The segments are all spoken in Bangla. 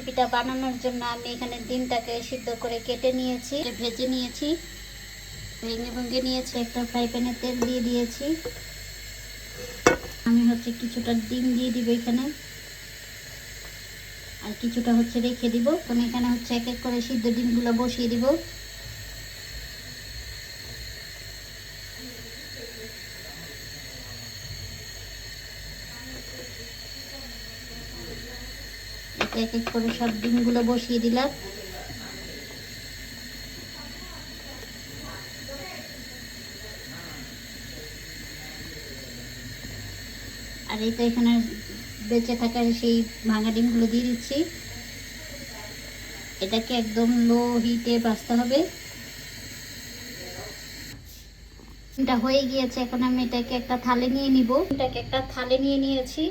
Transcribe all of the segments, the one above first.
পিঠা বানানোর জন্য আমি এখানে ডিমটাকে সিদ্ধ করে কেটে নিয়েছি, ভেজে নিয়েছি, ভেঙে ভেঙে নিয়েছি। একটা ফ্রাই প্যানে তেল দিয়ে দিয়েছি। আমি কিছুটা ডিম দিয়ে দিব এখানে, আর কিছুটা রেখে দিব। এখন এখানে এক এক করে সিদ্ধ ডিমগুলো বসিয়ে দিব। এক এক করে সব ডিমগুলো বসিয়ে দিলাম। আর এই তো এখানে বেঁচে থাকা সেই ভাঙা ডিমগুলো দিয়ে দিচ্ছি। এটাকে একদম লো হিটে ভাজতে হবে। এটা হয়ে গিয়েছে। এখন আমি এটাকে একটা থালে নিয়ে নিব। এটাকে একটা থালে নিয়ে নিয়েছি।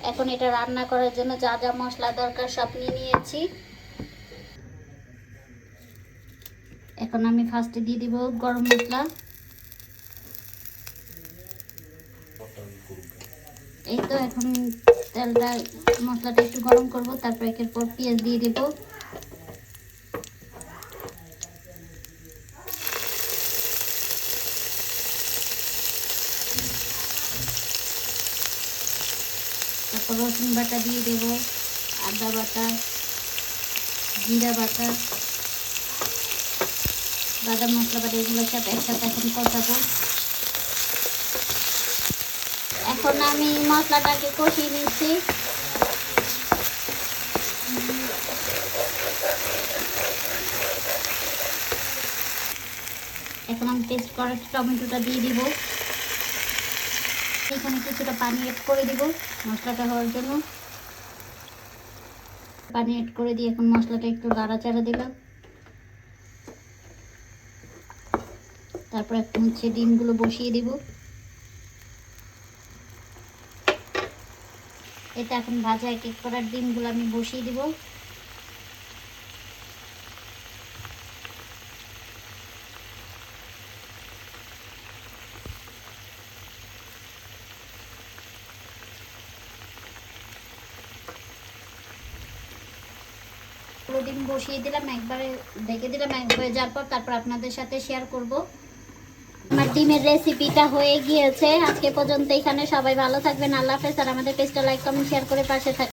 এখন এটা রান্না করার জন্য যা যা মশলা দরকার সব নিয়ে নিয়েছি। এখন আমি ফার্স্টে দিয়ে দিব গরম মশলা। এই তো এখন তেলটা মশলাটা একটু গরম করব, তারপর একের পর পেঁয়াজ দিয়ে দেব। তারপর রসুন বাটা দিয়ে দেব, আদা বাটা, জিরা বাটা, বাদাম মশলা বাটা, এগুলো সব একসাথে এখন কষাবো। এখন আমি মশলাটাকে কষিয়ে নিচ্ছি। এখন আমি পেস্ট করা টমেটোটা দিয়ে দিব। এখানে কিছুটা পানি অ্যাড করে দিব মশলাটা হওয়ার জন্য। পানি অ্যাড করে দিয়ে এখন মশলাটা একটু নাড়াচাড়া দিলাম। তারপর এখন ডিমগুলো বসিয়ে দিব। এটা এখন ভাজা এক এক করার ডিমগুলো আমি বসিয়ে দিব। ডিম বসিয়ে দিলাম, একবারে ঢেকে দিলাম। হয়ে যাওয়ার পর তারপর আপনাদের সাথে শেয়ার করব। আমার ডিমের রেসিপিটা হয়ে গিয়েছে। আজকে পর্যন্ত এখানে। সবাই ভালো থাকবেন। আল্লাহ হাফেজ। আর আমাদের পেজটা লাইক কমেন্ট শেয়ার করে পাশে থাকবেন।